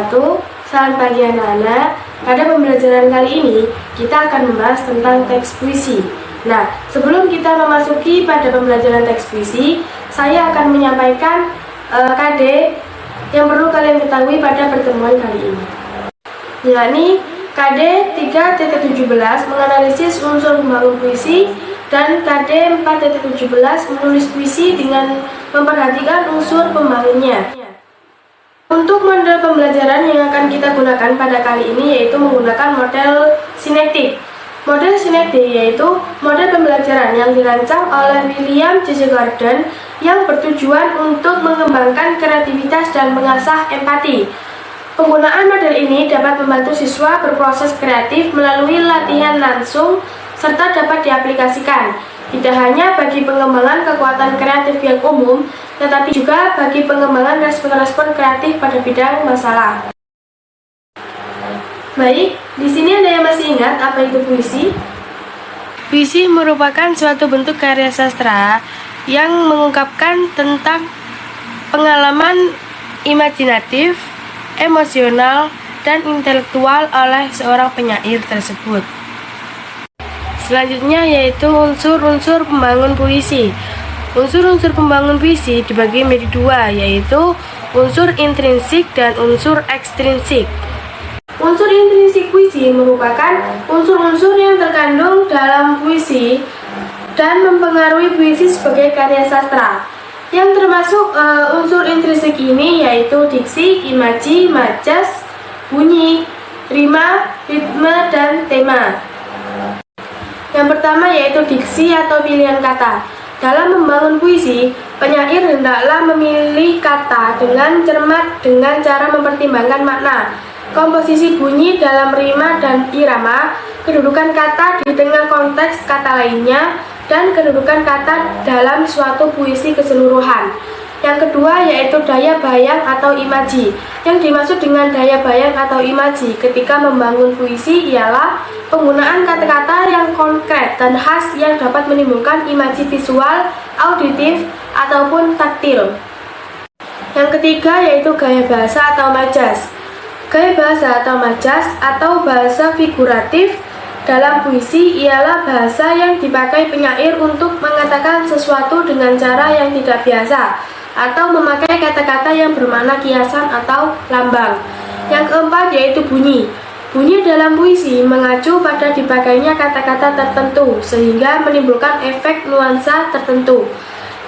wabarakatuh. Selamat pagi anak-anak. Pada pembelajaran kali ini kita akan membahas tentang teks puisi. Nah, sebelum kita memasuki pada pembelajaran teks puisi, saya akan menyampaikan KD yang perlu kalian ketahui pada pertemuan kali ini, yakni KD 3.17 menganalisis unsur pembangun puisi dan KD 4.17 menulis puisi dengan memperhatikan unsur pembangunnya. Untuk model pembelajaran yang akan kita gunakan pada kali ini yaitu menggunakan model sinektik. Model sinektik yaitu model pembelajaran yang dirancang oleh William J.J. Gordon yang bertujuan untuk mengembangkan kreativitas dan mengasah empati. Penggunaan model ini dapat membantu siswa berproses kreatif melalui latihan langsung serta dapat diaplikasikan tidak hanya bagi pengembangan kekuatan kreatif yang umum, tetapi juga bagi pengembangan respon-respon kreatif pada bidang masalah. Baik, di sini ada yang masih ingat apa itu puisi? Puisi merupakan suatu bentuk karya sastra yang mengungkapkan tentang pengalaman imajinatif, emosional, dan intelektual oleh seorang penyair tersebut. Selanjutnya yaitu unsur-unsur pembangun puisi. Unsur-unsur pembangun puisi dibagi menjadi dua, yaitu unsur intrinsik dan unsur ekstrinsik. Unsur intrinsik puisi merupakan unsur-unsur yang terkandung dalam puisi dan mempengaruhi puisi sebagai karya sastra. Yang termasuk unsur intrinsik ini yaitu diksi, imaji, majas, bunyi, rima, ritme, dan tema. Yang pertama yaitu diksi atau pilihan kata. Dalam membangun puisi, penyair hendaklah memilih kata dengan cermat dengan cara mempertimbangkan makna, komposisi bunyi dalam rima dan irama, kedudukan kata di tengah konteks kata lainnya, dan kedudukan kata dalam suatu puisi keseluruhan. Yang kedua yaitu daya bayang atau imaji. Yang dimaksud dengan daya bayang atau imaji ketika membangun puisi ialah penggunaan kata-kata yang konkret dan khas yang dapat menimbulkan imaji visual, auditif, ataupun taktil. Yang ketiga yaitu gaya bahasa atau majas. Gaya bahasa atau majas atau bahasa figuratif dalam puisi ialah bahasa yang dipakai penyair untuk mengatakan sesuatu dengan cara yang tidak biasa atau memakai kata-kata yang bermakna kiasan atau lambang. Yang keempat yaitu bunyi. Bunyi dalam puisi mengacu pada dipakainya kata-kata tertentu sehingga menimbulkan efek nuansa tertentu.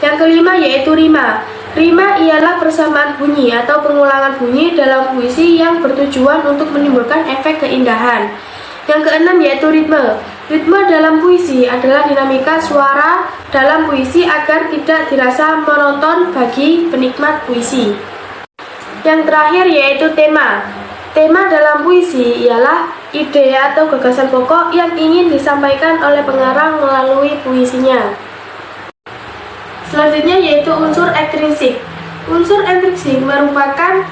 Yang kelima yaitu rima. Rima ialah persamaan bunyi atau pengulangan bunyi dalam puisi yang bertujuan untuk menimbulkan efek keindahan. Yang keenam yaitu ritme. Ritme dalam puisi adalah dinamika suara dalam puisi agar tidak dirasa monoton bagi penikmat puisi. Yang terakhir yaitu tema. Tema dalam puisi ialah ide atau gagasan pokok yang ingin disampaikan oleh pengarang melalui puisinya. Selanjutnya yaitu unsur ekstrinsik. Unsur ekstrinsik merupakan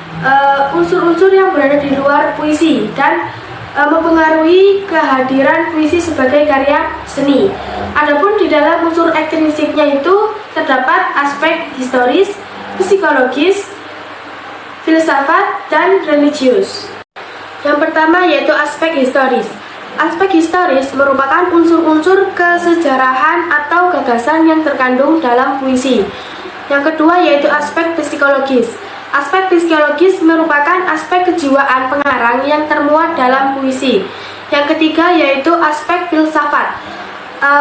unsur-unsur yang berada di luar puisi dan mempengaruhi kehadiran puisi sebagai karya seni. Adapun di dalam unsur ekstrinsiknya itu terdapat aspek historis, psikologis, filsafat, dan religius. Yang pertama yaitu aspek historis. Aspek historis merupakan unsur-unsur kesejarahan atau gagasan yang terkandung dalam puisi. Yang kedua yaitu aspek psikologis. Aspek psikologis merupakan aspek kejiwaan pengarang yang termuat dalam puisi. Yang ketiga yaitu aspek filsafat.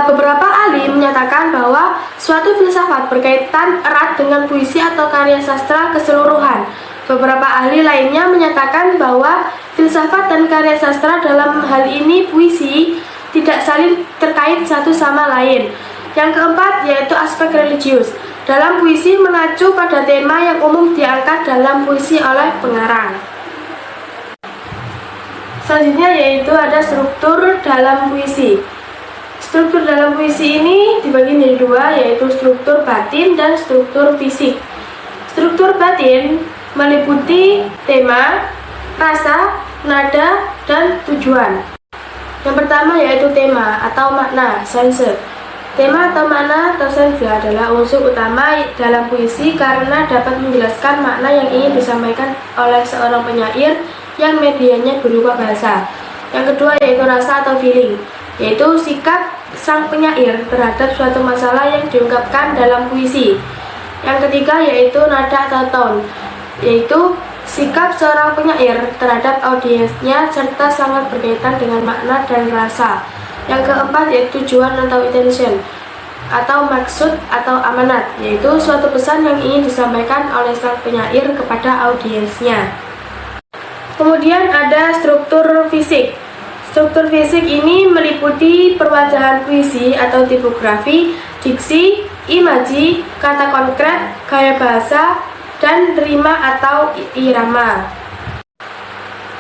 Beberapa ahli menyatakan bahwa suatu filsafat berkaitan erat dengan puisi atau karya sastra keseluruhan. Beberapa ahli lainnya menyatakan bahwa filsafat dan karya sastra dalam hal ini puisi tidak saling terkait satu sama lain. Yang keempat yaitu aspek religius. Dalam puisi mengacu pada tema yang umum diangkat dalam puisi oleh pengarang. Selanjutnya yaitu ada struktur dalam puisi. Struktur dalam puisi ini dibagi menjadi dua, yaitu struktur batin dan struktur fisik. Struktur batin meliputi tema, rasa, nada, dan tujuan. Yang pertama yaitu tema atau makna, sense. Tema atau makna atau sense adalah unsur utama dalam puisi karena dapat menjelaskan makna yang ingin disampaikan oleh seorang penyair yang medianya berupa bahasa. Yang kedua yaitu rasa atau feeling, yaitu sikap sang penyair terhadap suatu masalah yang diungkapkan dalam puisi. Yang ketiga yaitu nada atau tone, yaitu sikap seorang penyair terhadap audiensnya serta sangat berkaitan dengan makna dan rasa. Yang keempat yaitu tujuan atau intention, atau maksud atau amanat, yaitu suatu pesan yang ingin disampaikan oleh sang penyair kepada audiensnya. Kemudian ada struktur fisik. Struktur fisik ini meliputi perwajahan puisi atau tipografi, diksi, imaji, kata konkret, gaya bahasa, dan rima atau irama.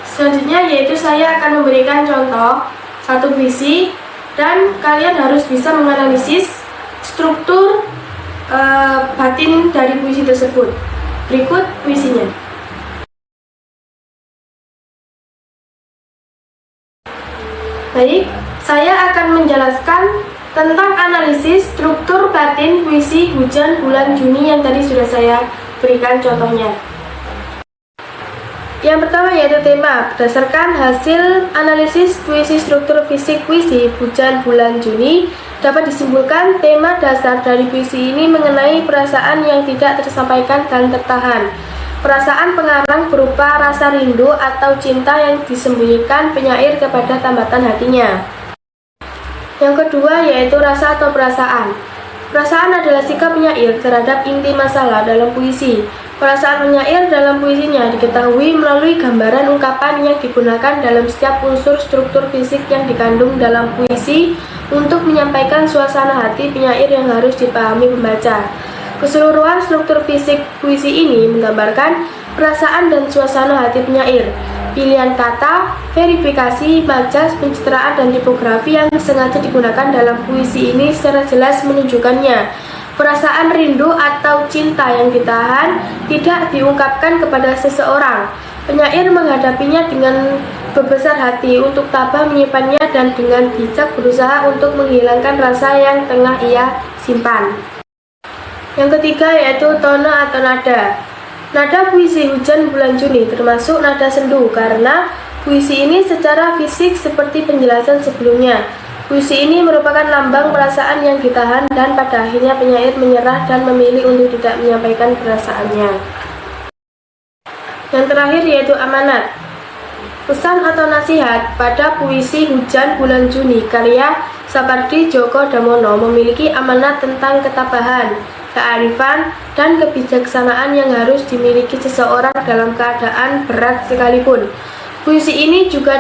Selanjutnya yaitu saya akan memberikan contoh satu puisi dan kalian harus bisa menganalisis struktur batin dari puisi tersebut. Berikut puisinya. Baik, saya akan menjelaskan tentang analisis struktur batin puisi Hujan Bulan Juni yang tadi sudah saya berikan contohnya. Yang pertama yaitu tema. Berdasarkan hasil analisis puisi struktur fisik puisi Hujan Bulan Juni, dapat disimpulkan tema dasar dari puisi ini mengenai perasaan yang tidak tersampaikan dan tertahan. Perasaan pengarang berupa rasa rindu atau cinta yang disembunyikan penyair kepada tambatan hatinya. Yang kedua yaitu rasa atau perasaan. Perasaan adalah sikap penyair terhadap inti masalah dalam puisi. Perasaan penyair dalam puisinya diketahui melalui gambaran ungkapan yang digunakan dalam setiap unsur struktur fisik yang dikandung dalam puisi untuk menyampaikan suasana hati penyair yang harus dipahami pembaca. Keseluruhan struktur fisik puisi ini menggambarkan perasaan dan suasana hati penyair. Pilihan kata, verifikasi, majas, pencitraan, dan tipografi yang sengaja digunakan dalam puisi ini secara jelas menunjukkannya. Perasaan rindu atau cinta yang ditahan tidak diungkapkan kepada seseorang. Penyair menghadapinya dengan berbesar hati untuk tabah menyimpannya dan dengan bijak berusaha untuk menghilangkan rasa yang tengah ia simpan. Yang ketiga yaitu tone atau nada. Nada puisi Hujan Bulan Juni termasuk nada sendu karena puisi ini secara fisik seperti penjelasan sebelumnya. Puisi ini merupakan lambang perasaan yang ditahan dan pada akhirnya penyair menyerah dan memilih untuk tidak menyampaikan perasaannya. Yang terakhir yaitu amanat. Pesan atau nasihat pada puisi Hujan Bulan Juni karya Sapardi Djoko Damono memiliki amanat tentang ketabahan, kearifan, dan kebijaksanaan yang harus dimiliki seseorang dalam keadaan berat sekalipun. Puisi ini juga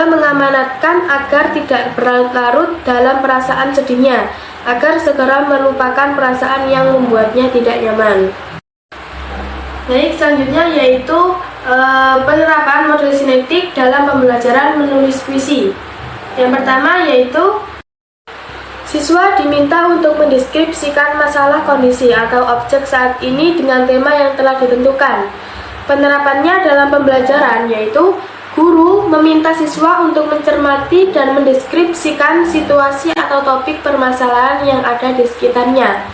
mengamanatkan agar tidak berlarut dalam perasaan sedihnya, agar segera melupakan perasaan yang membuatnya tidak nyaman. Baik, selanjutnya yaitu penerapan model sinetik dalam pembelajaran menulis puisi. Yang pertama yaitu siswa diminta untuk mendeskripsikan masalah, kondisi, atau objek saat ini dengan tema yang telah ditentukan. Penerapannya dalam pembelajaran yaitu guru meminta siswa untuk mencermati dan mendeskripsikan situasi atau topik permasalahan yang ada di sekitarnya.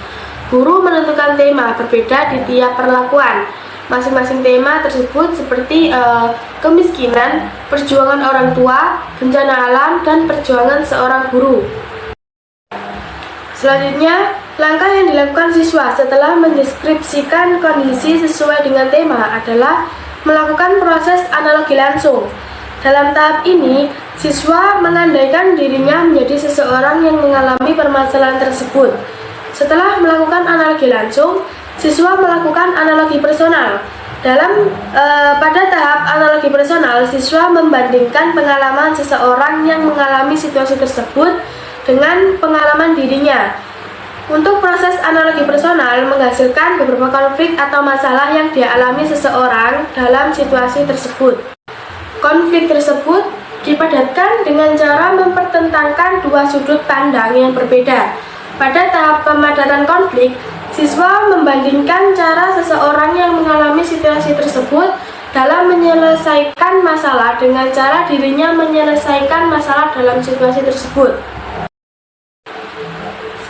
Guru menentukan tema berbeda di tiap perlakuan. Masing-masing tema tersebut seperti kemiskinan, perjuangan orang tua, bencana alam, dan perjuangan seorang guru. Selanjutnya, langkah yang dilakukan siswa setelah mendeskripsikan kondisi sesuai dengan tema adalah melakukan proses analogi langsung. Dalam tahap ini, siswa mengandaikan dirinya menjadi seseorang yang mengalami permasalahan tersebut. Setelah melakukan analogi langsung, siswa melakukan analogi personal. Pada tahap analogi personal, siswa membandingkan pengalaman seseorang yang mengalami situasi tersebut dengan pengalaman dirinya. Untuk proses analogi personal menghasilkan beberapa konflik atau masalah yang dialami seseorang dalam situasi tersebut. Konflik tersebut dipadatkan dengan cara mempertentangkan dua sudut pandang yang berbeda. Pada tahap pemadatan konflik, siswa membandingkan cara seseorang yang mengalami situasi tersebut dalam menyelesaikan masalah dengan cara dirinya menyelesaikan masalah dalam situasi tersebut.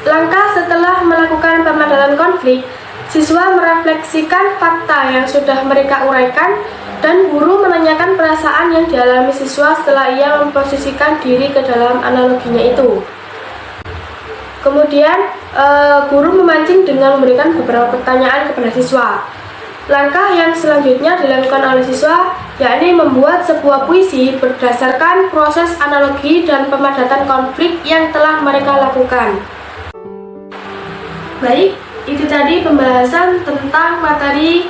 Langkah setelah melakukan pemadatan konflik, siswa merefleksikan fakta yang sudah mereka uraikan Dan guru menanyakan perasaan yang dialami siswa setelah ia memposisikan diri ke dalam analoginya itu. Kemudian guru memancing dengan memberikan beberapa pertanyaan kepada siswa. Langkah yang selanjutnya dilakukan oleh siswa yakni membuat sebuah puisi berdasarkan proses analogi dan pemadatan konflik yang telah mereka lakukan. Baik, itu tadi pembahasan tentang materi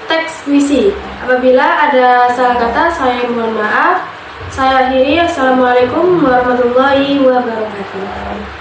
teks puisi. Apabila ada salah kata, saya mohon maaf. Saya akhiri. Assalamualaikum warahmatullahi wabarakatuh.